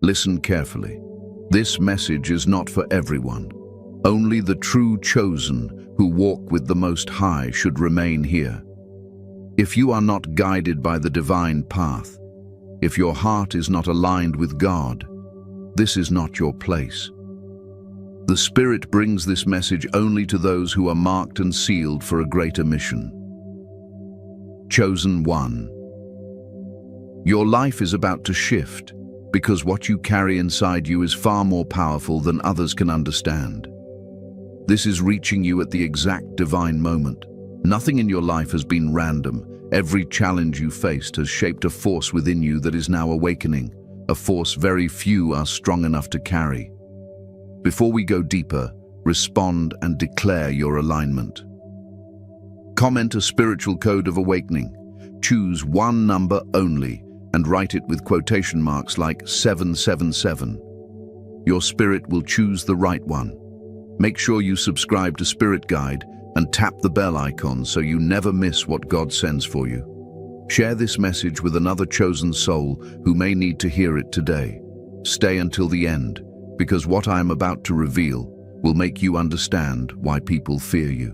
Listen carefully. This message is not for everyone. Only the true chosen who walk with the Most High should remain here. If you are not guided by the divine path, if your heart is not aligned with God, this is not your place. The Spirit brings this message only to those who are marked and sealed for a greater mission. Chosen one. Your life is about to shift because what you carry inside you is far more powerful than others can understand. This is reaching you at the exact divine moment. Nothing in your life has been random. Every challenge you faced has shaped a force within you that is now awakening, a force very few are strong enough to carry. Before we go deeper, respond and declare your alignment. Comment a spiritual code of awakening. Choose one number only and write it with quotation marks like 777. Your spirit will choose the right one. Make sure you subscribe to Spirit Guide and tap the bell icon so you never miss what God sends for you. Share this message with another chosen soul who may need to hear it today. Stay until the end, because what I am about to reveal will make you understand why people fear you,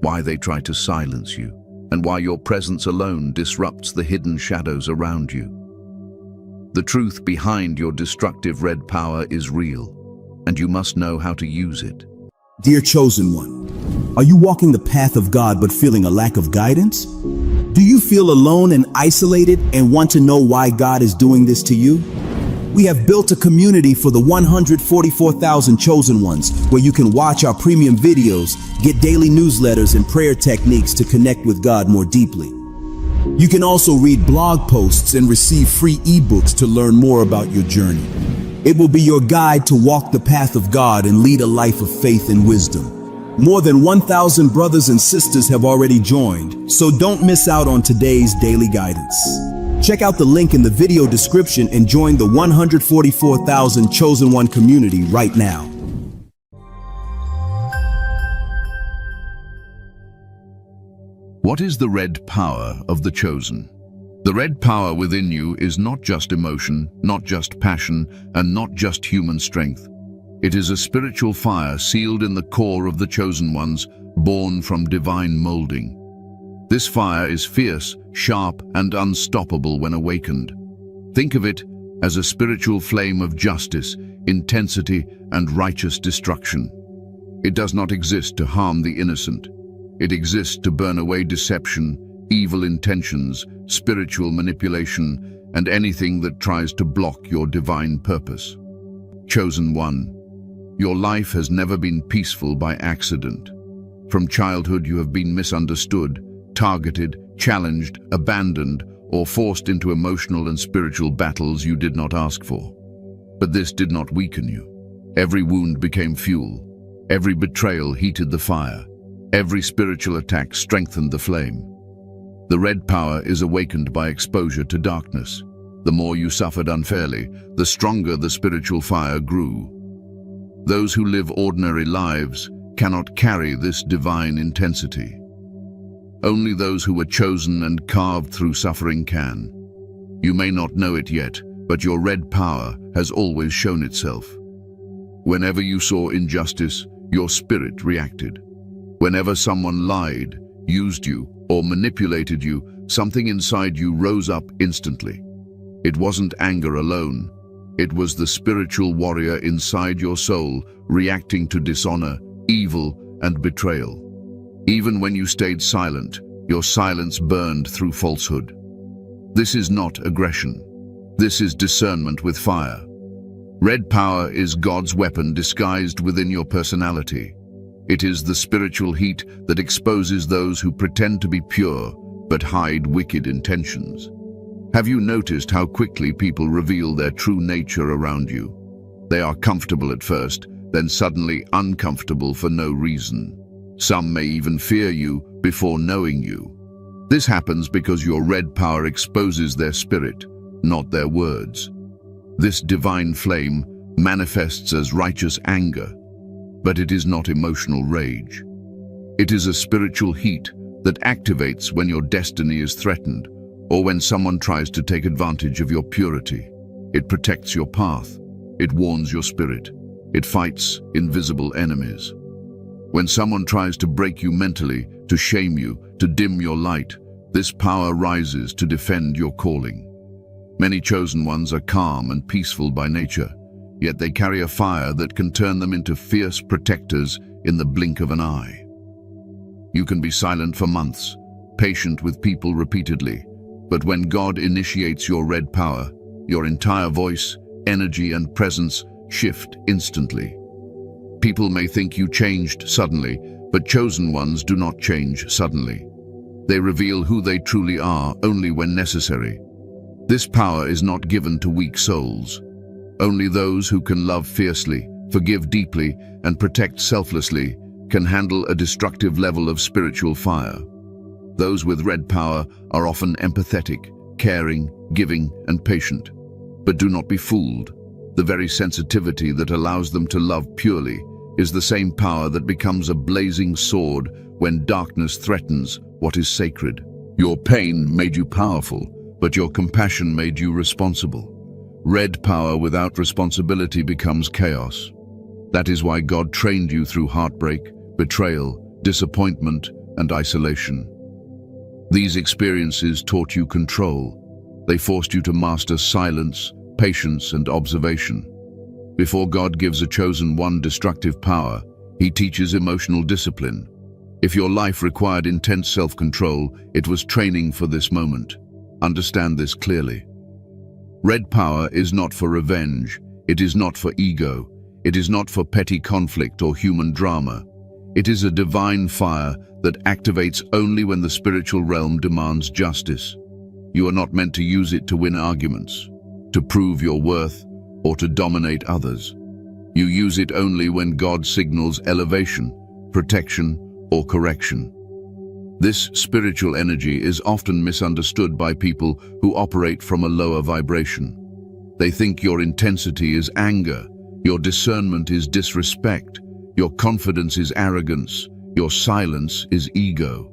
why they try to silence you, and why your presence alone disrupts the hidden shadows around you. The truth behind your destructive red power is real, and you must know how to use it. Dear Chosen One, are you walking the path of God but feeling a lack of guidance? Do you feel alone and isolated and want to know why God is doing this to you? We have built a community for the 144,000 chosen ones where you can watch our premium videos, get daily newsletters and prayer techniques to connect with God more deeply. You can also read blog posts and receive free ebooks to learn more about your journey. It will be your guide to walk the path of God and lead a life of faith and wisdom. More than 1,000 brothers and sisters have already joined, so don't miss out on today's daily guidance. Check out the link in the video description and join the 144,000 Chosen One community right now. What is the red power of the chosen? The red power within you is not just emotion, not just passion, and not just human strength. It is a spiritual fire sealed in the core of the chosen ones, born from divine molding. This fire is fierce, sharp, and unstoppable when awakened. Think of it as a spiritual flame of justice, intensity, and righteous destruction. It does not exist to harm the innocent. It exists to burn away deception, evil intentions, spiritual manipulation, and anything that tries to block your divine purpose. Chosen One, your life has never been peaceful by accident. From childhood you have been misunderstood, targeted, challenged, abandoned, or forced into emotional and spiritual battles you did not ask for. But this did not weaken you. Every wound became fuel. Every betrayal heated the fire. Every spiritual attack strengthened the flame. The red power is awakened by exposure to darkness. The more you suffered unfairly, the stronger the spiritual fire grew. Those who live ordinary lives cannot carry this divine intensity. Only those who were chosen and carved through suffering can. You may not know it yet, but your red power has always shown itself. Whenever you saw injustice, your spirit reacted. Whenever someone lied, used you, or manipulated you, something inside you rose up instantly. It wasn't anger alone. It was the spiritual warrior inside your soul reacting to dishonor, evil, and betrayal. Even when you stayed silent, your silence burned through falsehood. This is not aggression. This is discernment with fire. Red power is God's weapon disguised within your personality. It is the spiritual heat that exposes those who pretend to be pure but hide wicked intentions. Have you noticed how quickly people reveal their true nature around you? They are comfortable at first, then suddenly uncomfortable for no reason. Some may even fear you before knowing you. This happens because your red power exposes their spirit, not their words. This divine flame manifests as righteous anger, but it is not emotional rage. It is a spiritual heat that activates when your destiny is threatened or when someone tries to take advantage of your purity. It protects your path, It warns your spirit. It fights invisible enemies. When someone tries to break you mentally, to shame you, to dim your light, this power rises to defend your calling. Many chosen ones are calm and peaceful by nature, yet they carry a fire that can turn them into fierce protectors in the blink of an eye. You can be silent for months, patient with people repeatedly, but when God initiates your red power, your entire voice, energy, and presence shift instantly. People may think you changed suddenly, but chosen ones do not change suddenly. They reveal who they truly are only when necessary. This power is not given to weak souls. Only those who can love fiercely, forgive deeply, and protect selflessly can handle a destructive level of spiritual fire. Those with red power are often empathetic, caring, giving, and patient. But do not be fooled. The very sensitivity that allows them to love purely is the same power that becomes a blazing sword when darkness threatens what is sacred. Your pain made you powerful, but your compassion made you responsible. Red power without responsibility becomes chaos. That is why God trained you through heartbreak, betrayal, disappointment, and isolation. These experiences taught you control. They forced you to master silence, patience, and observation. Before God gives a chosen one destructive power, He teaches emotional discipline. If your life required intense self-control, it was training for this moment. Understand this clearly. Red power is not for revenge. It is not for ego. It is not for petty conflict or human drama. It is a divine fire that activates only when the spiritual realm demands justice. You are not meant to use it to win arguments, to prove your worth, or to dominate others. You use it only when God signals elevation, protection, or correction. This spiritual energy is often misunderstood by people who operate from a lower vibration. They think your intensity is anger, your discernment is disrespect, your confidence is arrogance, your silence is ego.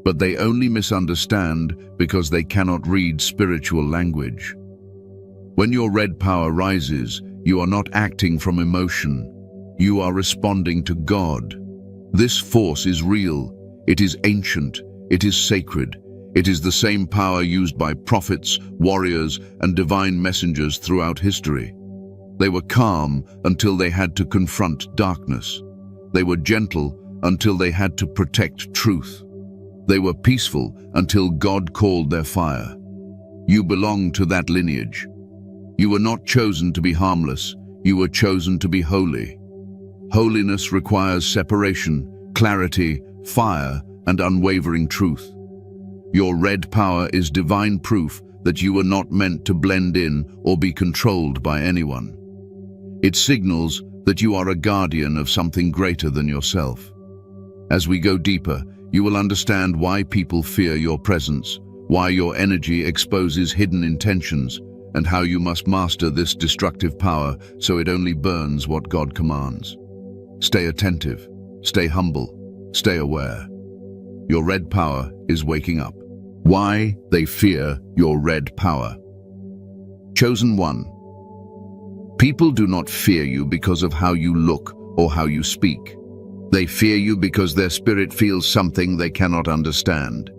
But they only misunderstand because they cannot read spiritual language. When your red power rises, you are not acting from emotion. You are responding to God. This force is real. It is ancient. It is sacred. It is the same power used by prophets, warriors, and divine messengers throughout history. They were calm until they had to confront darkness. They were gentle until they had to protect truth. They were peaceful until God called their fire. You belong to that lineage. You were not chosen to be harmless. You were chosen to be holy. Holiness requires separation, clarity, fire, and unwavering truth. Your red power is divine proof that you were not meant to blend in or be controlled by anyone. It signals that you are a guardian of something greater than yourself. As we go deeper, you will understand why people fear your presence, why your energy exposes hidden intentions, and how you must master this destructive power so it only burns what God commands. Stay attentive, stay humble, stay aware. Your red power is waking up. Why they fear your red power. Chosen one. People do not fear you because of how you look or how you speak. They fear you because their spirit feels something they cannot understand.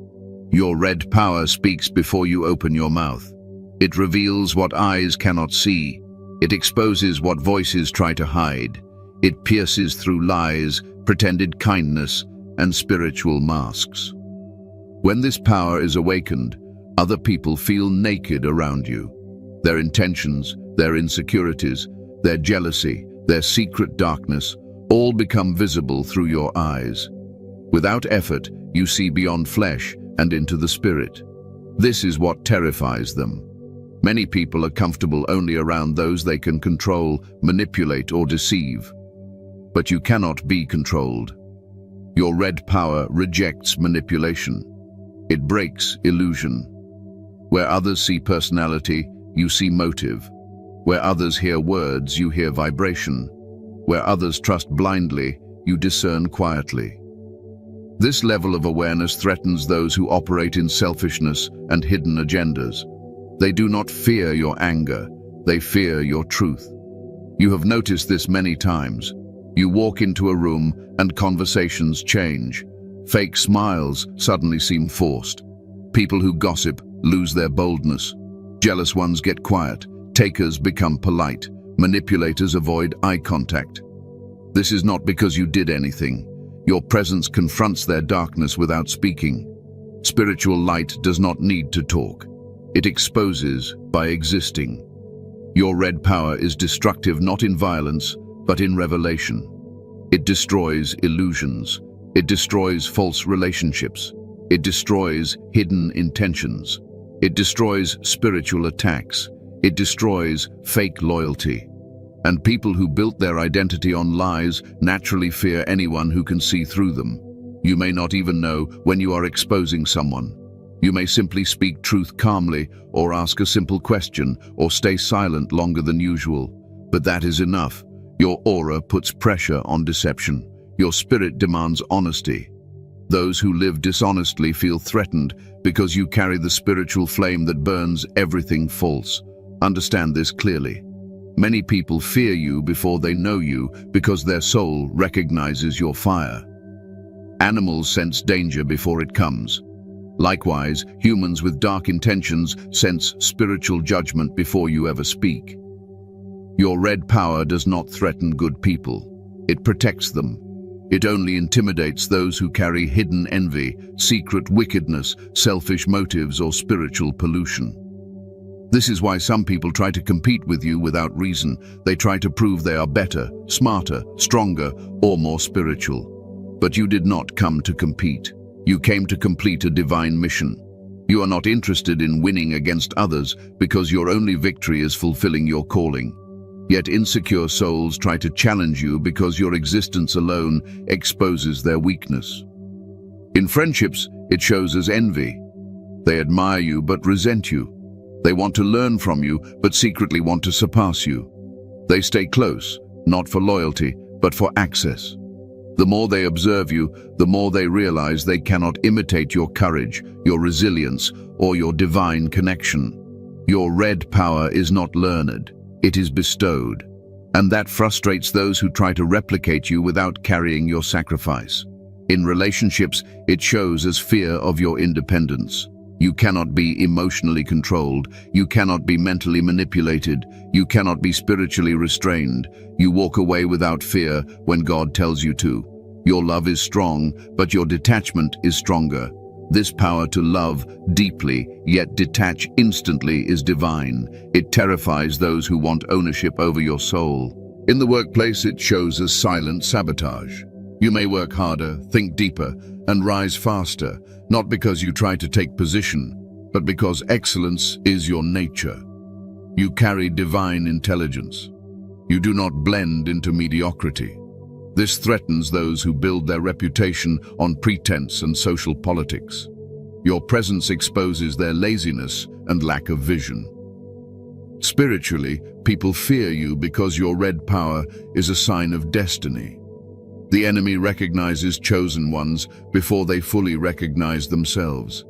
Your red power speaks before you open your mouth. It reveals what eyes cannot see. It exposes what voices try to hide. It pierces through lies, pretended kindness, and spiritual masks. When this power is awakened, other people feel naked around you. Their intentions, their insecurities, their jealousy, their secret darkness, all become visible through your eyes. Without effort, you see beyond flesh and into the spirit. This is what terrifies them. Many people are comfortable only around those they can control, manipulate, or deceive. But you cannot be controlled. Your red power rejects manipulation. It breaks illusion. Where others see personality, you see motive. Where others hear words, you hear vibration. Where others trust blindly, you discern quietly. This level of awareness threatens those who operate in selfishness and hidden agendas. They do not fear your anger, they fear your truth. You have noticed this many times. You walk into a room and conversations change. Fake smiles suddenly seem forced. People who gossip lose their boldness. Jealous ones get quiet. Takers become polite. Manipulators avoid eye contact. This is not because you did anything. Your presence confronts their darkness without speaking. Spiritual light does not need to talk. It exposes by existing. Your red power is destructive not in violence, but in revelation. It destroys illusions. It destroys false relationships. It destroys hidden intentions. It destroys spiritual attacks. It destroys fake loyalty. And people who built their identity on lies naturally fear anyone who can see through them. You may not even know when you are exposing someone. You may simply speak truth calmly, or ask a simple question, or stay silent longer than usual. But that is enough. Your aura puts pressure on deception. Your spirit demands honesty. Those who live dishonestly feel threatened because you carry the spiritual flame that burns everything false. Understand this clearly. Many people fear you before they know you because their soul recognizes your fire. Animals sense danger before it comes. Likewise, humans with dark intentions sense spiritual judgment before you ever speak. Your red power does not threaten good people. It protects them. It only intimidates those who carry hidden envy, secret wickedness, selfish motives, or spiritual pollution. This is why some people try to compete with you without reason. They try to prove they are better, smarter, stronger, or more spiritual. But you did not come to compete. You came to complete a divine mission. You are not interested in winning against others because your only victory is fulfilling your calling. Yet insecure souls try to challenge you because your existence alone exposes their weakness. In friendships, it shows as envy. They admire you but resent you. They want to learn from you but secretly want to surpass you. They stay close, not for loyalty, but for access. The more they observe you, the more they realize they cannot imitate your courage, your resilience, or your divine connection. Your red power is not learned. It is bestowed, and that frustrates those who try to replicate you without carrying your sacrifice. In relationships, it shows as fear of your independence. You cannot be emotionally controlled. You cannot be mentally manipulated. You cannot be spiritually restrained. You walk away without fear when God tells you to. Your love is strong, but your detachment is stronger. This power to love deeply, yet detach instantly, is divine. It terrifies those who want ownership over your soul. In the workplace, it shows as silent sabotage. You may work harder, think deeper, and rise faster, not because you try to take position, but because excellence is your nature. You carry divine intelligence. You do not blend into mediocrity. This threatens those who build their reputation on pretense and social politics. Your presence exposes their laziness and lack of vision. Spiritually, people fear you because your red power is a sign of destiny. The enemy recognizes chosen ones before they fully recognize themselves.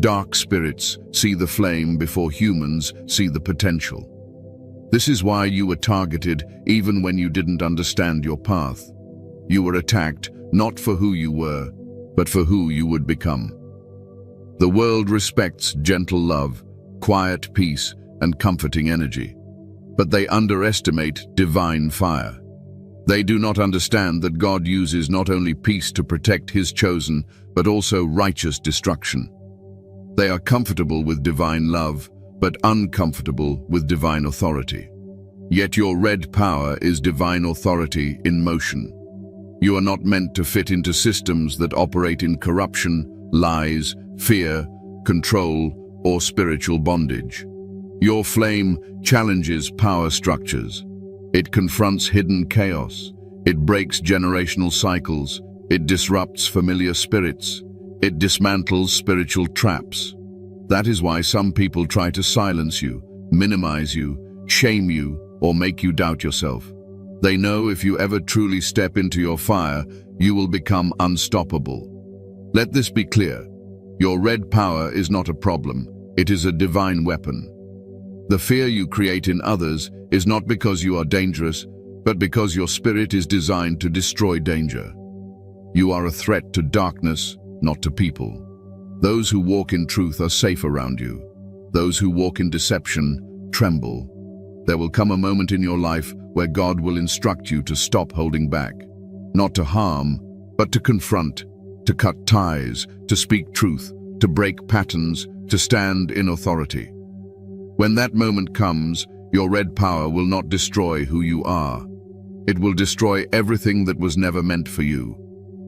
Dark spirits see the flame before humans see the potential. This is why you were targeted even when you didn't understand your path. You were attacked not for who you were, but for who you would become. The world respects gentle love, quiet peace, and comforting energy, but they underestimate divine fire. They do not understand that God uses not only peace to protect His chosen, but also righteous destruction. They are comfortable with divine love, but uncomfortable with divine authority. Yet your red power is divine authority in motion. You are not meant to fit into systems that operate in corruption, lies, fear, control, or spiritual bondage. Your flame challenges power structures. It confronts hidden chaos. It breaks generational cycles. It disrupts familiar spirits. It dismantles spiritual traps. That is why some people try to silence you, minimize you, shame you, or make you doubt yourself. They know if you ever truly step into your fire, you will become unstoppable. Let this be clear. Your red power is not a problem. It is a divine weapon. The fear you create in others is not because you are dangerous, but because your spirit is designed to destroy danger. You are a threat to darkness, not to people. Those who walk in truth are safe around you. Those who walk in deception tremble. There will come a moment in your life where God will instruct you to stop holding back, not to harm, but to confront, to cut ties, to speak truth, to break patterns, to stand in authority. When that moment comes, your red power will not destroy who you are. It will destroy everything that was never meant for you.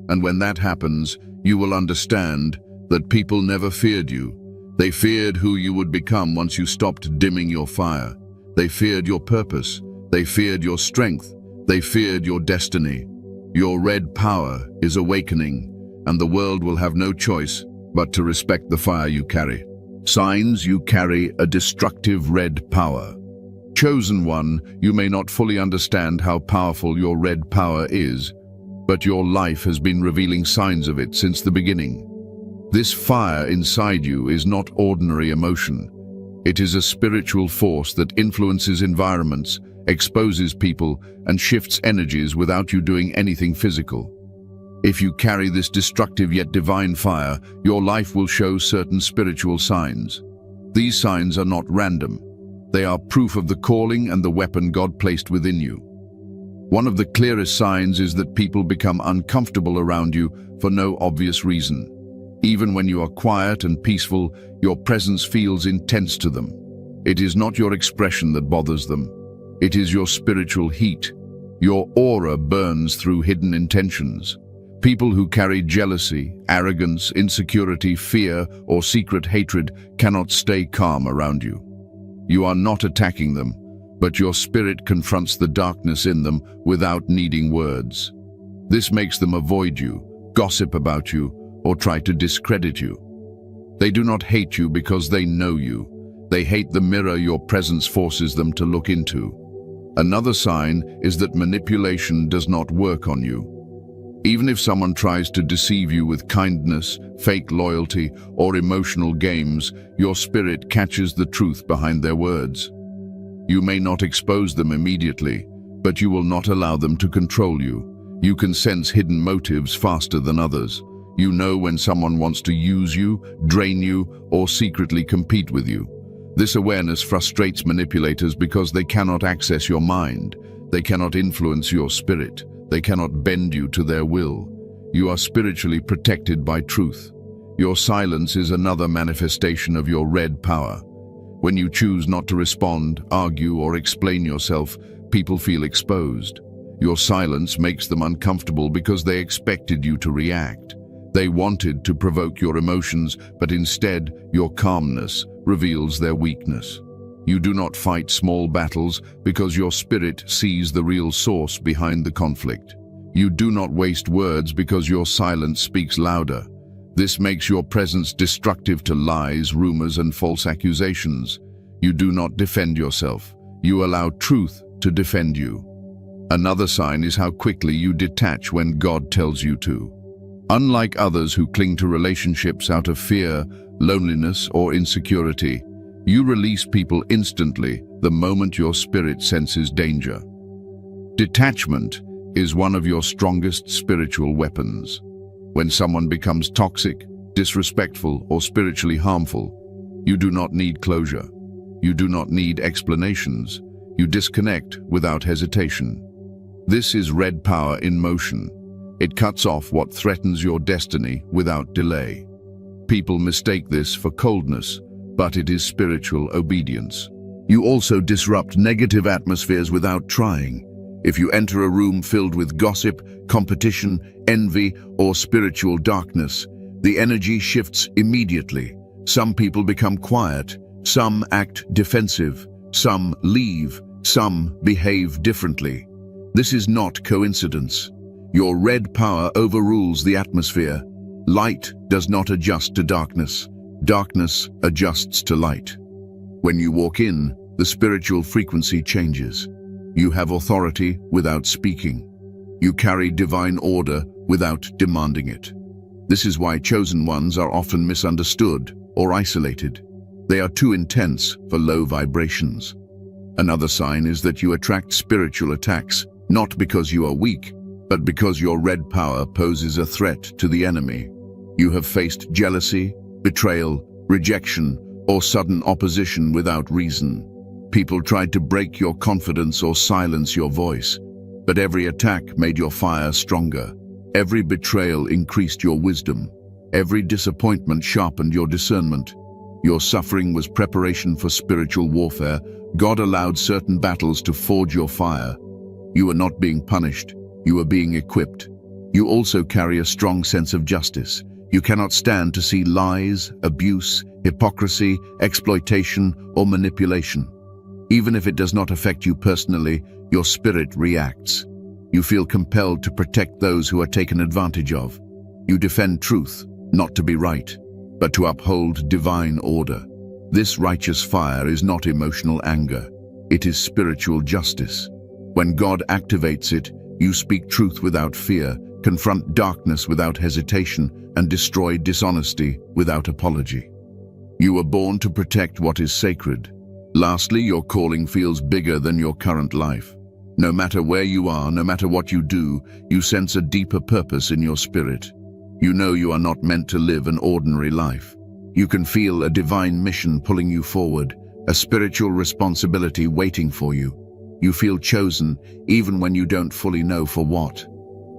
And when that happens, you will understand that people never feared you. They feared who you would become once you stopped dimming your fire. They feared your purpose. They feared your strength. They feared your destiny. Your red power is awakening, and the world will have no choice but to respect the fire you carry. Signs: you carry a destructive red power. Chosen one, you may not fully understand how powerful your red power is, but your life has been revealing signs of it since the beginning. This fire inside you is not ordinary emotion. It is a spiritual force that influences environments, exposes people, and shifts energies without you doing anything physical. If you carry this destructive yet divine fire, your life will show certain spiritual signs. These signs are not random. They are proof of the calling and the weapon God placed within you. One of the clearest signs is that people become uncomfortable around you for no obvious reason. Even when you are quiet and peaceful, your presence feels intense to them. It is not your expression that bothers them. It is your spiritual heat. Your aura burns through hidden intentions. People who carry jealousy, arrogance, insecurity, fear, or secret hatred cannot stay calm around you. You are not attacking them, but your spirit confronts the darkness in them without needing words. This makes them avoid you, gossip about you, or try to discredit you. They do not hate you because they know you. They hate the mirror your presence forces them to look into. Another sign is that manipulation does not work on you. Even if someone tries to deceive you with kindness, fake loyalty, or emotional games, your spirit catches the truth behind their words. You may not expose them immediately, but you will not allow them to control you. You can sense hidden motives faster than others. You know when someone wants to use you, drain you, or secretly compete with you. This awareness frustrates manipulators because they cannot access your mind. They cannot influence your spirit. They cannot bend you to their will. You are spiritually protected by truth. Your silence is another manifestation of your red power. When you choose not to respond, argue, or explain yourself, people feel exposed. Your silence makes them uncomfortable because they expected you to react. They wanted to provoke your emotions, but instead, your calmness reveals their weakness. You do not fight small battles because your spirit sees the real source behind the conflict. You do not waste words because your silence speaks louder. This makes your presence destructive to lies, rumors, and false accusations. You do not defend yourself. You allow truth to defend you. Another sign is how quickly you detach when God tells you to. Unlike others who cling to relationships out of fear, loneliness, or insecurity, you release people instantly the moment your spirit senses danger. Detachment is one of your strongest spiritual weapons. When someone becomes toxic, disrespectful, or spiritually harmful, you do not need closure. You do not need explanations. You disconnect without hesitation. This is red power in motion. It cuts off what threatens your destiny without delay. People mistake this for coldness, but it is spiritual obedience. You also disrupt negative atmospheres without trying. If you enter a room filled with gossip, competition, envy, or spiritual darkness, the energy shifts immediately. Some people become quiet, some act defensive, some leave, some behave differently. This is not coincidence. Your red power overrules the atmosphere. Light does not adjust to darkness. Darkness adjusts to light. When you walk in, the spiritual frequency changes. You have authority without speaking. You carry divine order without demanding it. This is why chosen ones are often misunderstood or isolated. They are too intense for low vibrations. Another sign is that you attract spiritual attacks, not because you are weak, but because your red power poses a threat to the enemy. You have faced jealousy, betrayal, rejection, or sudden opposition without reason. People tried to break your confidence or silence your voice, but every attack made your fire stronger. Every betrayal increased your wisdom. Every disappointment sharpened your discernment. Your suffering was preparation for spiritual warfare. God allowed certain battles to forge your fire. You were not being punished. You were being equipped. You also carry a strong sense of justice. You cannot stand to see lies, abuse, hypocrisy, exploitation, or manipulation. Even if it does not affect you personally, your spirit reacts. You feel compelled to protect those who are taken advantage of. You defend truth, not to be right, but to uphold divine order. This righteous fire is not emotional anger. It is spiritual justice. When God activates it, you speak truth without fear, confront darkness without hesitation, and destroy dishonesty without apology. You were born to protect what is sacred. Lastly, your calling feels bigger than your current life. No matter where you are, no matter what you do, you sense a deeper purpose in your spirit. You know you are not meant to live an ordinary life. You can feel a divine mission pulling you forward, a spiritual responsibility waiting for you. You feel chosen, even when you don't fully know for what.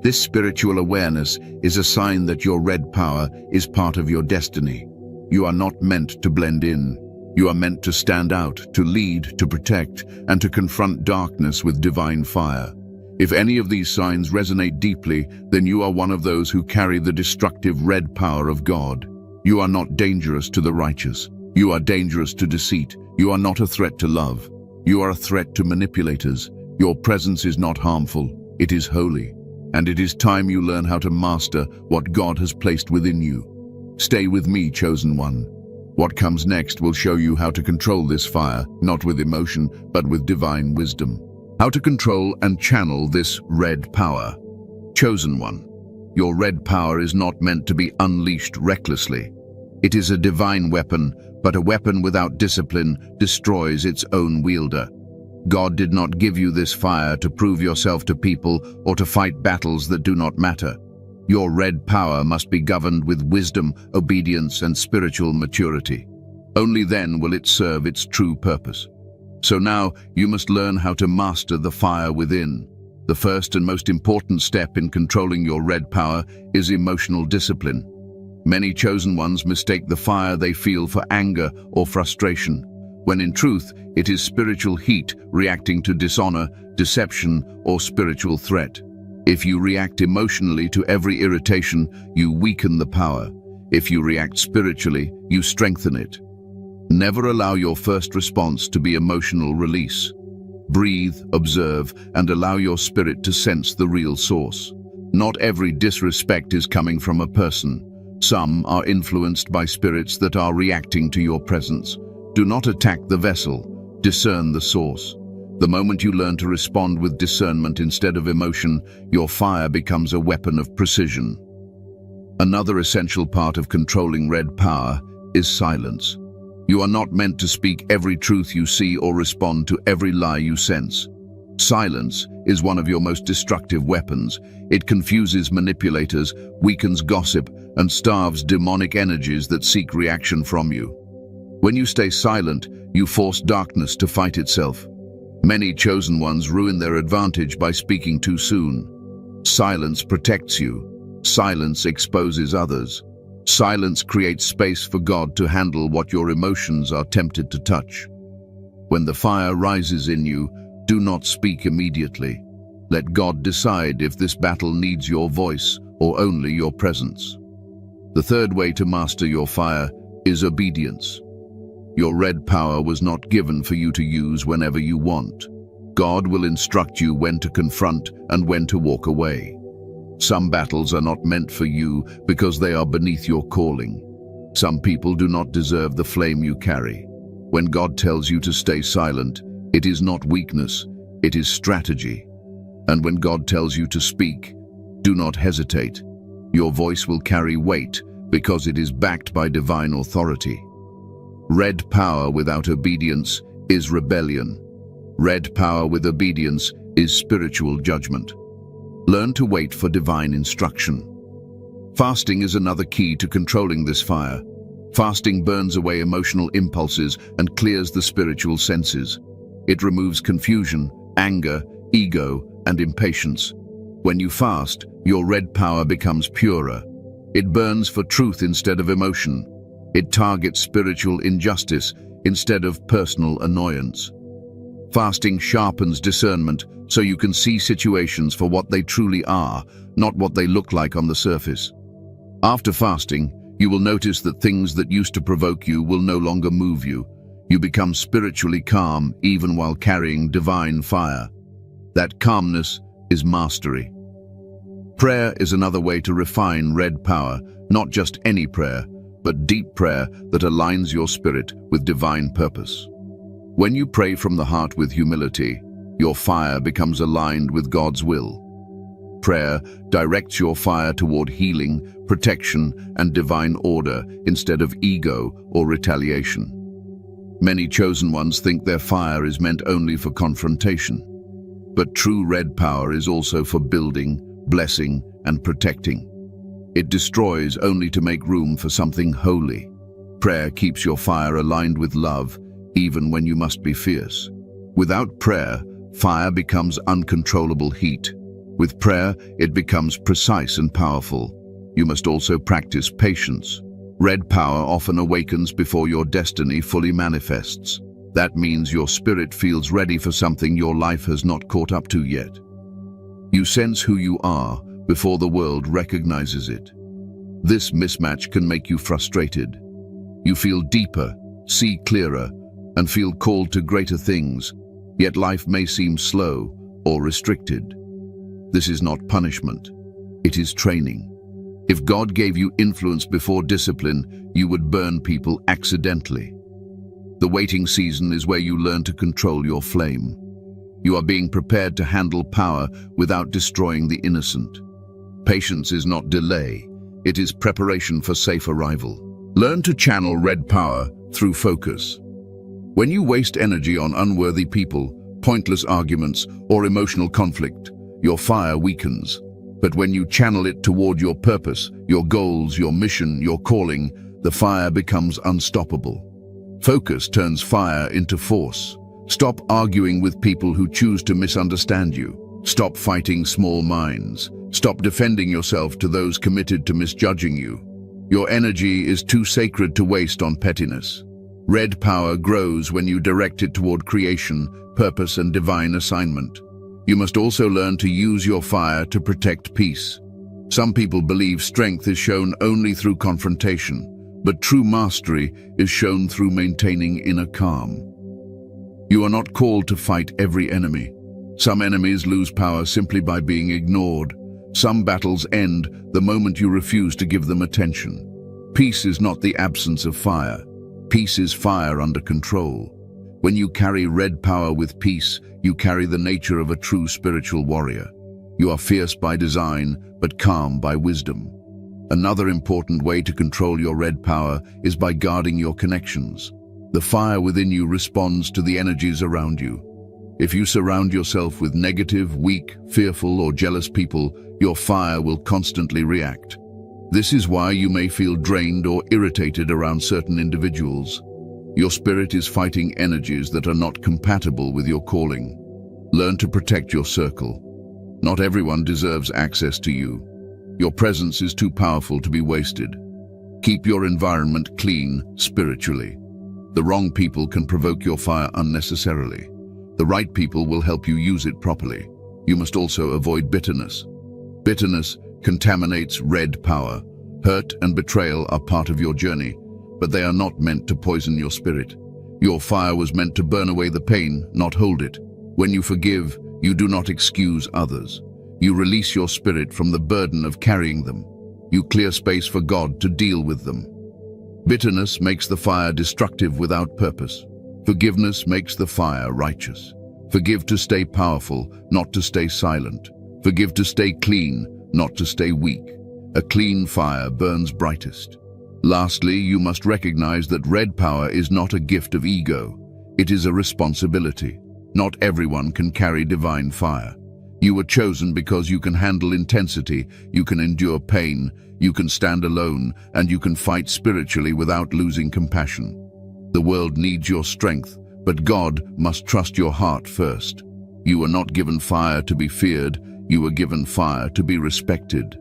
This spiritual awareness is a sign that your red power is part of your destiny. You are not meant to blend in. You are meant to stand out, to lead, to protect, and to confront darkness with divine fire. If any of these signs resonate deeply, then you are one of those who carry the destructive red power of God. You are not dangerous to the righteous. You are dangerous to deceit. You are not a threat to love. You are a threat to manipulators. Your presence is not harmful. It is holy. And it is time you learn how to master what God has placed within you. Stay with me, chosen one. What comes next will show you how to control this fire, not with emotion, but with divine wisdom. How to control and channel this red power. Chosen one. Your red power is not meant to be unleashed recklessly. It is a divine weapon, but a weapon without discipline destroys its own wielder. God did not give you this fire to prove yourself to people or to fight battles that do not matter. Your red power must be governed with wisdom, obedience, and spiritual maturity. Only then will it serve its true purpose. So now you must learn how to master the fire within. The first and most important step in controlling your red power is emotional discipline. Many chosen ones mistake the fire they feel for anger or frustration, when in truth it is spiritual heat reacting to dishonor, deception, or spiritual threat. If you react emotionally to every irritation, you weaken the power. If you react spiritually, you strengthen it. Never allow your first response to be emotional release. Breathe, observe, and allow your spirit to sense the real source. Not every disrespect is coming from a person. Some are influenced by spirits that are reacting to your presence. Do not attack the vessel. Discern the source. The moment you learn to respond with discernment instead of emotion, your fire becomes a weapon of precision. Another essential part of controlling red power is silence. You are not meant to speak every truth you see or respond to every lie you sense. Silence is one of your most destructive weapons. It confuses manipulators, weakens gossip, and starves demonic energies that seek reaction from you. When you stay silent, you force darkness to fight itself. Many chosen ones ruin their advantage by speaking too soon. Silence protects you. Silence exposes others. Silence creates space for God to handle what your emotions are tempted to touch. When the fire rises in you, do not speak immediately. Let God decide if this battle needs your voice or only your presence. The third way to master your fire is obedience. Your red power was not given for you to use whenever you want. God will instruct you when to confront and when to walk away. Some battles are not meant for you because they are beneath your calling. Some people do not deserve the flame you carry. When God tells you to stay silent, it is not weakness, it is strategy. And when God tells you to speak, do not hesitate. Your voice will carry weight because it is backed by divine authority. Red power without obedience is rebellion. Red power with obedience is spiritual judgment. Learn to wait for divine instruction. Fasting is another key to controlling this fire. Fasting burns away emotional impulses and clears the spiritual senses. It removes confusion, anger, ego, and impatience. When you fast, your red power becomes purer. It burns for truth instead of emotion. It targets spiritual injustice instead of personal annoyance. Fasting sharpens discernment so you can see situations for what they truly are, not what they look like on the surface. After fasting, you will notice that things that used to provoke you will no longer move you. You become spiritually calm even while carrying divine fire. That calmness is mastery. Prayer is another way to refine red power, not just any prayer, but deep prayer that aligns your spirit with divine purpose. When you pray from the heart with humility, your fire becomes aligned with God's will. Prayer directs your fire toward healing, protection, and divine order instead of ego or retaliation. Many chosen ones think their fire is meant only for confrontation. But true red power is also for building, blessing, and protecting. It destroys only to make room for something holy. Prayer keeps your fire aligned with love, even when you must be fierce. Without prayer, fire becomes uncontrollable heat. With prayer, it becomes precise and powerful. You must also practice patience. Red power often awakens before your destiny fully manifests. That means your spirit feels ready for something your life has not caught up to yet. You sense who you are before the world recognizes it. This mismatch can make you frustrated. You feel deeper, see clearer, and feel called to greater things, yet life may seem slow or restricted. This is not punishment. It is training. If God gave you influence before discipline, you would burn people accidentally. The waiting season is where you learn to control your flame. You are being prepared to handle power without destroying the innocent. Patience is not delay. It is preparation for safe arrival. Learn to channel red power through focus. When you waste energy on unworthy people, pointless arguments, or emotional conflict, your fire weakens. But when you channel it toward your purpose, your goals, your mission, your calling, the fire becomes unstoppable. Focus turns fire into force. Stop arguing with people who choose to misunderstand you. Stop fighting small minds. Stop defending yourself to those committed to misjudging you. Your energy is too sacred to waste on pettiness. Red power grows when you direct it toward creation, purpose, and divine assignment. You must also learn to use your fire to protect peace. Some people believe strength is shown only through confrontation, but true mastery is shown through maintaining inner calm. You are not called to fight every enemy. Some enemies lose power simply by being ignored. Some battles end the moment you refuse to give them attention. Peace is not the absence of fire. Peace is fire under control. When you carry red power with peace, you carry the nature of a true spiritual warrior. You are fierce by design, but calm by wisdom. Another important way to control your red power is by guarding your connections. The fire within you responds to the energies around you. If you surround yourself with negative, weak, fearful, or jealous people, your fire will constantly react. This is why you may feel drained or irritated around certain individuals. Your spirit is fighting energies that are not compatible with your calling. Learn to protect your circle. Not everyone deserves access to you. Your presence is too powerful to be wasted. Keep your environment clean spiritually. The wrong people can provoke your fire unnecessarily. The right people will help you use it properly. You must also avoid bitterness. Bitterness contaminates red power. Hurt and betrayal are part of your journey, but they are not meant to poison your spirit. Your fire was meant to burn away the pain, not hold it. When you forgive, you do not excuse others. You release your spirit from the burden of carrying them. You clear space for God to deal with them. Bitterness makes the fire destructive without purpose. Forgiveness makes the fire righteous. Forgive to stay powerful, not to stay silent. Forgive to stay clean, not to stay weak. A clean fire burns brightest. Lastly, you must recognize that red power is not a gift of ego. It is a responsibility. Not everyone can carry divine fire. You were chosen because you can handle intensity, you can endure pain, you can stand alone, and you can fight spiritually without losing compassion. The world needs your strength, but God must trust your heart first. You were not given fire to be feared, you were given fire to be respected.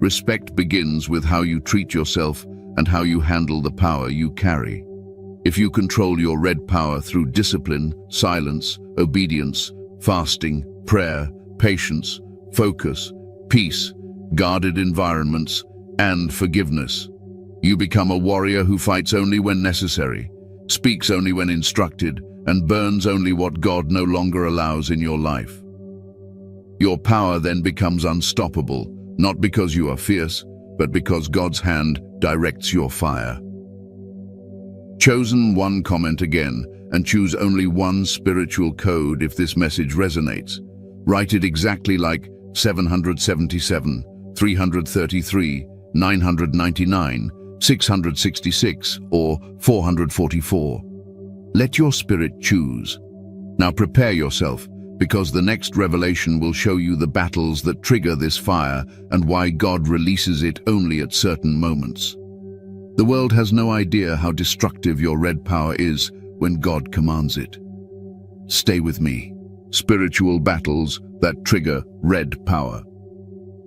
Respect begins with how you treat yourself and how you handle the power you carry. If you control your red power through discipline, silence, obedience, fasting, prayer, patience, focus, peace, guarded environments, and forgiveness, you become a warrior who fights only when necessary, speaks only when instructed, and burns only what God no longer allows in your life. Your power then becomes unstoppable, not because you are fierce, but because God's hand directs your fire. Chosen one, comment again and choose only one spiritual code if this message resonates. Write it exactly like 777, 333, 999, 666, or 444. Let your spirit choose. Now prepare yourself, because the next revelation will show you the battles that trigger this fire and why God releases it only at certain moments. The world has no idea how destructive your red power is when God commands it. Stay with me. Spiritual battles that trigger red power.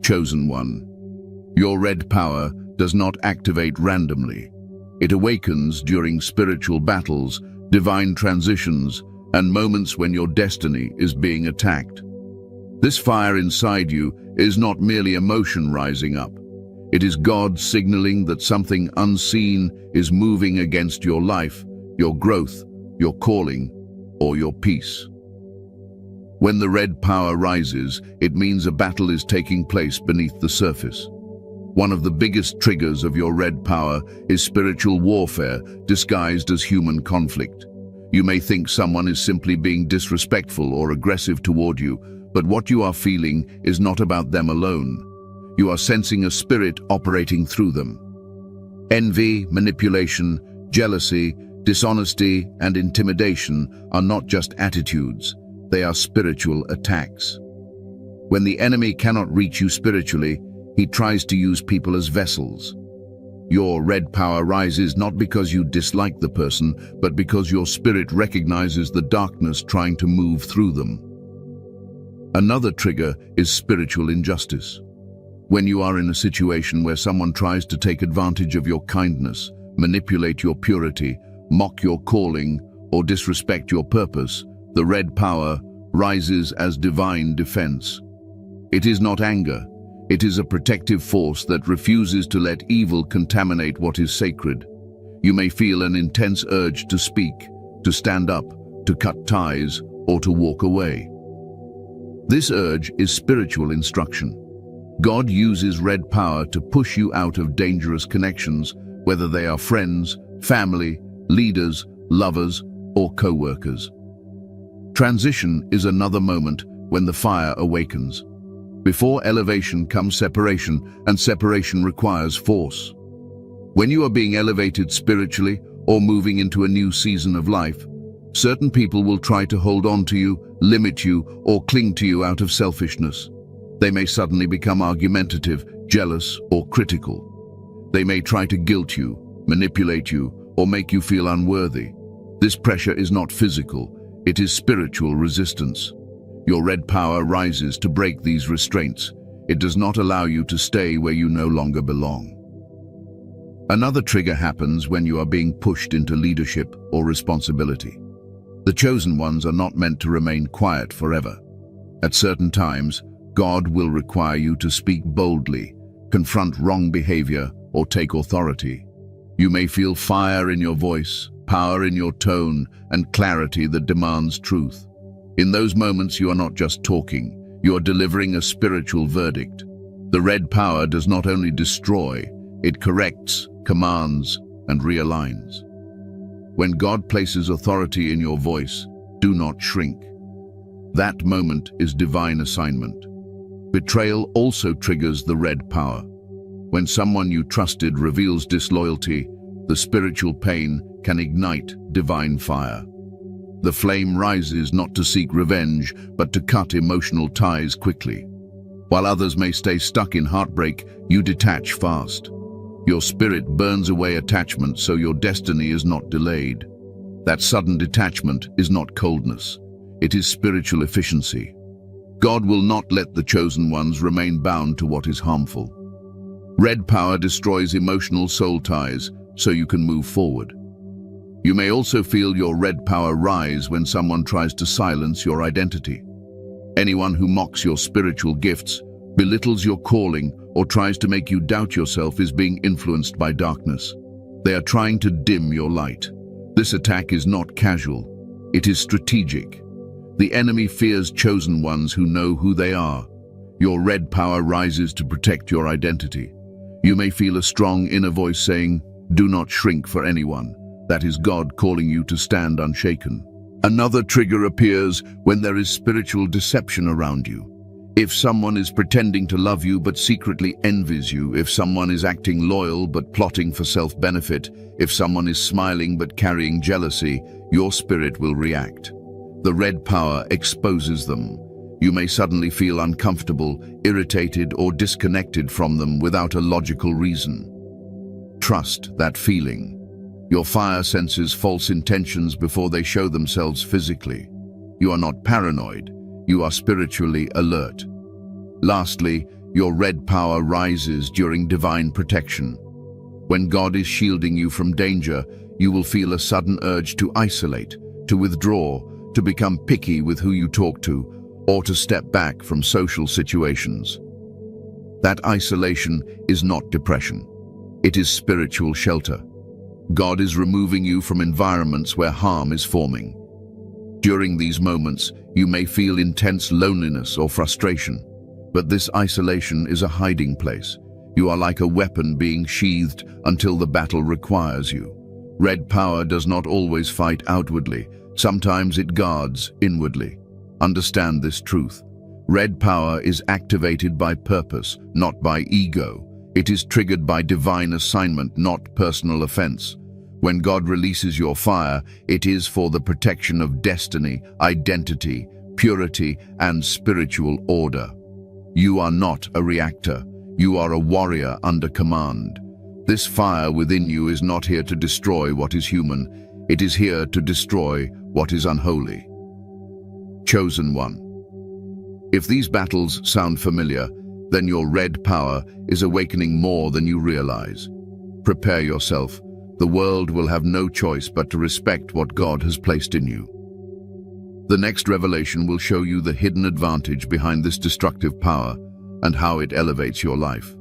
Chosen one. Your red power does not activate randomly. It awakens during spiritual battles, divine transitions, and moments when your destiny is being attacked. This fire inside you is not merely emotion rising up. It is God signaling that something unseen is moving against your life, your growth, your calling, or your peace. When the red power rises, it means a battle is taking place beneath the surface. One of the biggest triggers of your red power is spiritual warfare disguised as human conflict. You may think someone is simply being disrespectful or aggressive toward you, but what you are feeling is not about them alone. You are sensing a spirit operating through them. Envy, manipulation, jealousy, dishonesty, and intimidation are not just attitudes, they are spiritual attacks. When the enemy cannot reach you spiritually, he tries to use people as vessels. Your red power rises not because you dislike the person, but because your spirit recognizes the darkness trying to move through them. Another trigger is spiritual injustice. When you are in a situation where someone tries to take advantage of your kindness, manipulate your purity, mock your calling, or disrespect your purpose, the red power rises as divine defense. It is not anger. It is a protective force that refuses to let evil contaminate what is sacred. You may feel an intense urge to speak, to stand up, to cut ties, or to walk away. This urge is spiritual instruction. God uses red power to push you out of dangerous connections, whether they are friends, family, leaders, lovers, or co-workers. Transition is another moment when the fire awakens. Before elevation comes separation, and separation requires force. When you are being elevated spiritually or moving into a new season of life, certain people will try to hold on to you, limit you, or cling to you out of selfishness. They may suddenly become argumentative, jealous, or critical. They may try to guilt you, manipulate you, or make you feel unworthy. This pressure is not physical, it is spiritual resistance. Your red power rises to break these restraints. It does not allow you to stay where you no longer belong. Another trigger happens when you are being pushed into leadership or responsibility. The chosen ones are not meant to remain quiet forever. At certain times, God will require you to speak boldly, confront wrong behavior, or take authority. You may feel fire in your voice, power in your tone, and clarity that demands truth. In those moments, you are not just talking, you are delivering a spiritual verdict. The red power does not only destroy, it corrects, commands, and realigns. When God places authority in your voice, do not shrink. That moment is divine assignment. Betrayal also triggers the red power. When someone you trusted reveals disloyalty, the spiritual pain can ignite divine fire. The flame rises not to seek revenge, but to cut emotional ties quickly. While others may stay stuck in heartbreak, you detach fast. Your spirit burns away attachment so your destiny is not delayed. That sudden detachment is not coldness. It is spiritual efficiency. God will not let the chosen ones remain bound to what is harmful. Red power destroys emotional soul ties so you can move forward. You may also feel your red power rise when someone tries to silence your identity. Anyone who mocks your spiritual gifts, belittles your calling, or tries to make you doubt yourself is being influenced by darkness. They are trying to dim your light. This attack is not casual. It is strategic. The enemy fears chosen ones who know who they are. Your red power rises to protect your identity. You may feel a strong inner voice saying, "Do not shrink for anyone." That is God calling you to stand unshaken. Another trigger appears when there is spiritual deception around you. If someone is pretending to love you but secretly envies you, if someone is acting loyal but plotting for self-benefit, if someone is smiling but carrying jealousy, your spirit will react. The red power exposes them. You may suddenly feel uncomfortable, irritated, or disconnected from them without a logical reason. Trust that feeling. Your fire senses false intentions before they show themselves physically. You are not paranoid. You are spiritually alert. Lastly, your red power rises during divine protection. When God is shielding you from danger, you will feel a sudden urge to isolate, to withdraw, to become picky with who you talk to, or to step back from social situations. That isolation is not depression. It is spiritual shelter. God is removing you from environments where harm is forming. During these moments, you may feel intense loneliness or frustration, but this isolation is a hiding place. You are like a weapon being sheathed until the battle requires you. Red power does not always fight outwardly. Sometimes it guards inwardly. Understand this truth. Red power is activated by purpose, not by ego. It is triggered by divine assignment, not personal offense. When God releases your fire, it is for the protection of destiny, identity, purity, and spiritual order. You are not a reactor. You are a warrior under command. This fire within you is not here to destroy what is human. It is here to destroy what is unholy. Chosen one. If these battles sound familiar, then your red power is awakening more than you realize. Prepare yourself. The world will have no choice but to respect what God has placed in you. The next revelation will show you the hidden advantage behind this destructive power and how it elevates your life.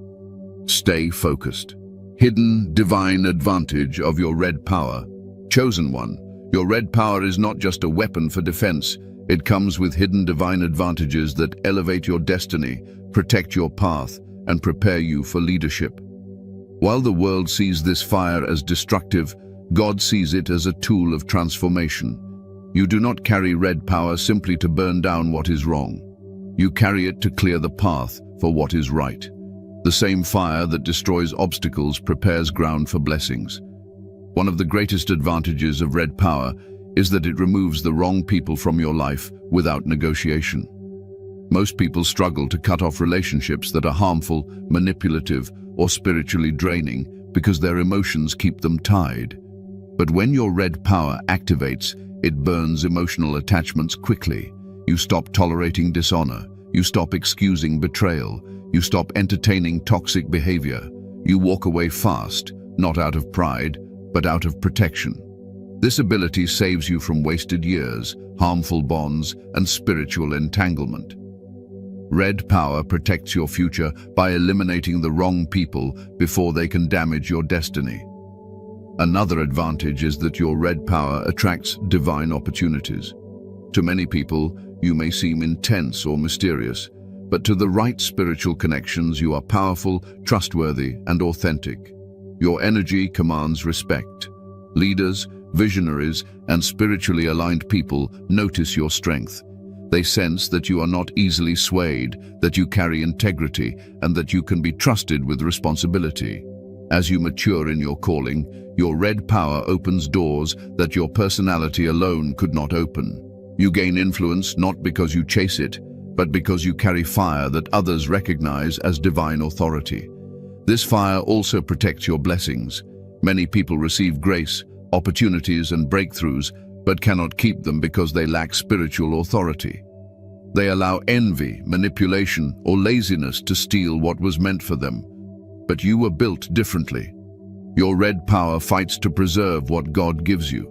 Stay focused. Hidden divine advantage of your red power. Chosen one. Your red power is not just a weapon for defense. It comes with hidden divine advantages that elevate your destiny, protect your path, and prepare you for leadership. While the world sees this fire as destructive, God sees it as a tool of transformation. You do not carry red power simply to burn down what is wrong. You carry it to clear the path for what is right. The same fire that destroys obstacles prepares ground for blessings. One of the greatest advantages of red power is that it removes the wrong people from your life without negotiation. Most people struggle to cut off relationships that are harmful, manipulative, or spiritually draining because their emotions keep them tied. But when your red power activates, it burns emotional attachments quickly. You stop tolerating dishonor. You stop excusing betrayal. You stop entertaining toxic behavior. You walk away fast, not out of pride, but out of protection. This ability saves you from wasted years, harmful bonds, and spiritual entanglement. Red power protects your future by eliminating the wrong people before they can damage your destiny. Another advantage is that your red power attracts divine opportunities. To many people, you may seem intense or mysterious, but to the right spiritual connections, you are powerful, trustworthy, and authentic. Your energy commands respect. Leaders, visionaries, and spiritually aligned people notice your strength. They sense that you are not easily swayed, that you carry integrity, and that you can be trusted with responsibility. As you mature in your calling, your red power opens doors that your personality alone could not open. You gain influence not because you chase it, but because you carry fire that others recognize as divine authority. This fire also protects your blessings. Many people receive grace, opportunities, and breakthroughs, but cannot keep them because they lack spiritual authority. They allow envy, manipulation, or laziness to steal what was meant for them. But you were built differently. Your red power fights to preserve what God gives you.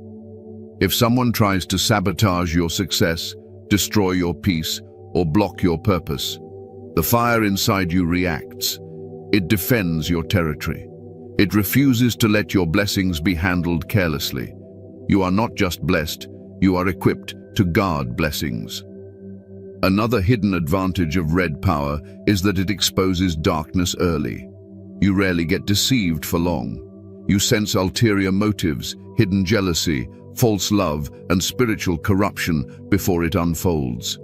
If someone tries to sabotage your success, destroy your peace, or block your purpose, the fire inside you reacts. It defends your territory. It refuses to let your blessings be handled carelessly. You are not just blessed, you are equipped to guard blessings. Another hidden advantage of red power is that it exposes darkness early. You rarely get deceived for long. You sense ulterior motives, hidden jealousy, false love, and spiritual corruption before it unfolds.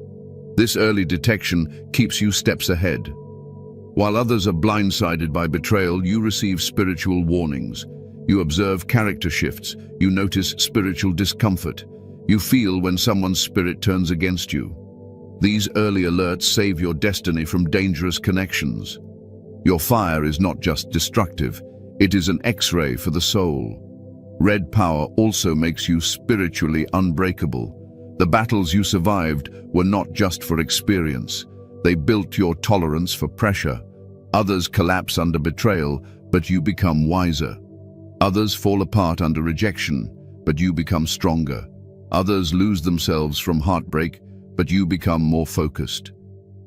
This early detection keeps you steps ahead. While others are blindsided by betrayal, you receive spiritual warnings. You observe character shifts. You notice spiritual discomfort. You feel when someone's spirit turns against you. These early alerts save your destiny from dangerous connections. Your fire is not just destructive, it is an X-ray for the soul. Red power also makes you spiritually unbreakable. The battles you survived were not just for experience. They built your tolerance for pressure. Others collapse under betrayal, but you become wiser. Others fall apart under rejection, but you become stronger. Others lose themselves from heartbreak, but you become more focused.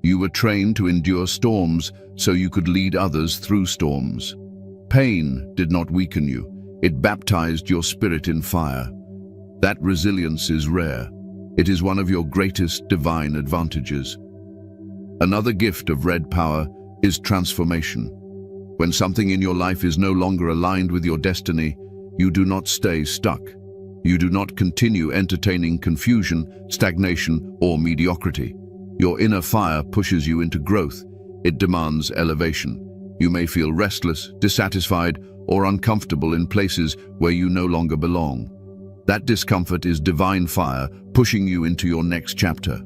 You were trained to endure storms so you could lead others through storms. Pain did not weaken you. It baptized your spirit in fire. That resilience is rare. It is one of your greatest divine advantages. Another gift of red power is transformation. When something in your life is no longer aligned with your destiny, you do not stay stuck. You do not continue entertaining confusion, stagnation, or mediocrity. Your inner fire pushes you into growth. It demands elevation. You may feel restless, dissatisfied, or uncomfortable in places where you no longer belong. That discomfort is divine fire pushing you into your next chapter.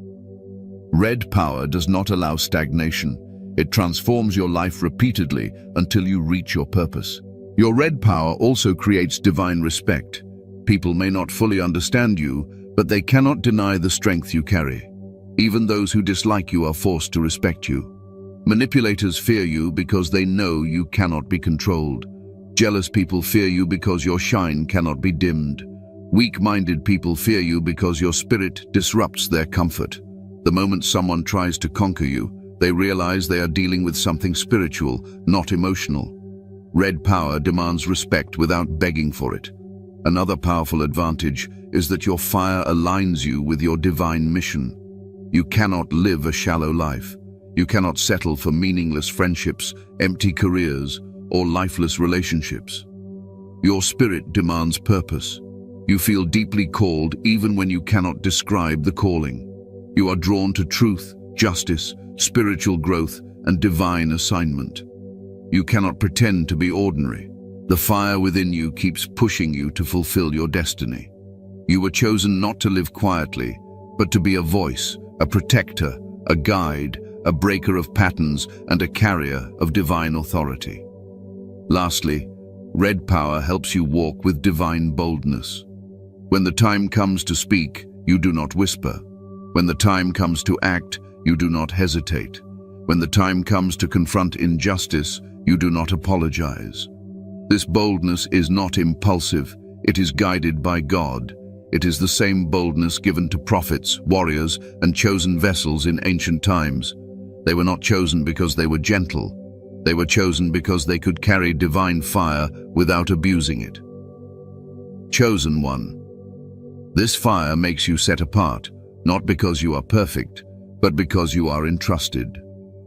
Red power does not allow stagnation. It transforms your life repeatedly until you reach your purpose. Your red power also creates divine respect. People may not fully understand you, but they cannot deny the strength you carry. Even those who dislike you are forced to respect you. Manipulators fear you because they know you cannot be controlled. Jealous people fear you because your shine cannot be dimmed. Weak-minded people fear you because your spirit disrupts their comfort. The moment someone tries to conquer you, they realize they are dealing with something spiritual, not emotional. Red power demands respect without begging for it. Another powerful advantage is that your fire aligns you with your divine mission. You cannot live a shallow life. You cannot settle for meaningless friendships, empty careers, or lifeless relationships. Your spirit demands purpose. You feel deeply called even when you cannot describe the calling. You are drawn to truth, justice, spiritual growth, and divine assignment. You cannot pretend to be ordinary. The fire within you keeps pushing you to fulfill your destiny. You were chosen not to live quietly, but to be a voice, a protector, a guide, a breaker of patterns, and a carrier of divine authority. Lastly, red power helps you walk with divine boldness. When the time comes to speak, you do not whisper. When the time comes to act, you do not hesitate. When the time comes to confront injustice, you do not apologize. This boldness is not impulsive, it is guided by God. It is the same boldness given to prophets, warriors, and chosen vessels in ancient times. They were not chosen because they were gentle. They were chosen because they could carry divine fire without abusing it. Chosen one. This fire makes you set apart, not because you are perfect, but because you are entrusted.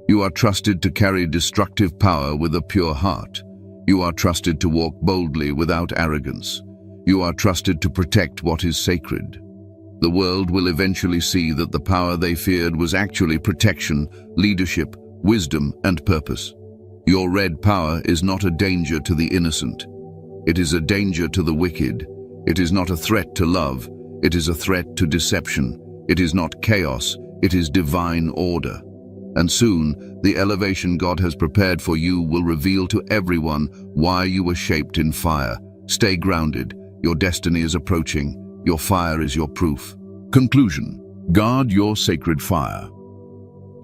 You are trusted to carry destructive power with a pure heart. You are trusted to walk boldly without arrogance. You are trusted to protect what is sacred. The world will eventually see that the power they feared was actually protection, leadership, wisdom, and purpose. Your red power is not a danger to the innocent. It is a danger to the wicked. It is not a threat to love. It is a threat to deception. It is not chaos. It is divine order. And soon, the elevation God has prepared for you will reveal to everyone why you were shaped in fire. Stay grounded. Your destiny is approaching. Your fire is your proof. Conclusion. Guard your sacred fire.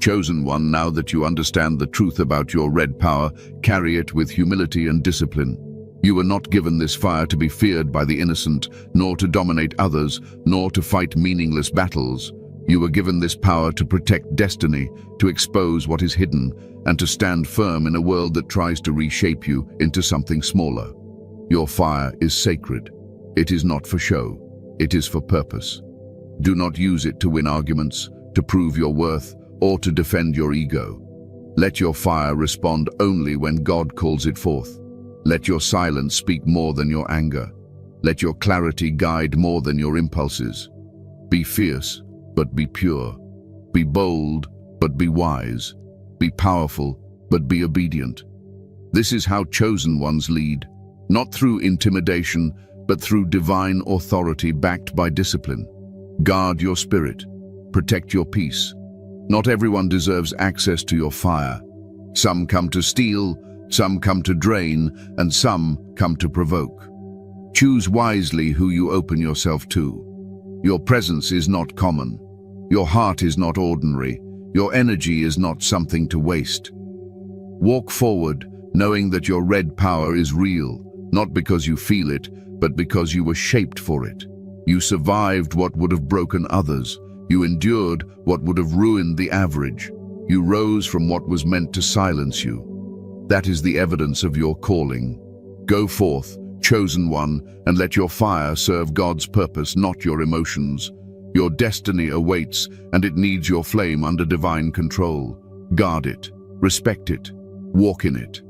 Chosen one, now that you understand the truth about your red power, carry it with humility and discipline. You were not given this fire to be feared by the innocent, nor to dominate others, nor to fight meaningless battles. You were given this power to protect destiny, to expose what is hidden, and to stand firm in a world that tries to reshape you into something smaller. Your fire is sacred. It is not for show. It is for purpose. Do not use it to win arguments, to prove your worth, or to defend your ego. Let your fire respond only when God calls it forth. Let your silence speak more than your anger. Let your clarity guide more than your impulses. Be fierce, but be pure. Be bold, but be wise. Be powerful, but be obedient. This is how chosen ones lead, not through intimidation, but through divine authority backed by discipline. Guard your spirit. Protect your peace. Not everyone deserves access to your fire. Some come to steal, some come to drain, and some come to provoke. Choose wisely who you open yourself to. Your presence is not common. Your heart is not ordinary. Your energy is not something to waste. Walk forward, knowing that your red power is real, not because you feel it, but because you were shaped for it. You survived what would have broken others. You endured what would have ruined the average. You rose from what was meant to silence you. That is the evidence of your calling. Go forth, chosen one, and let your fire serve God's purpose, not your emotions. Your destiny awaits, and it needs your flame under divine control. Guard it, respect it, walk in it.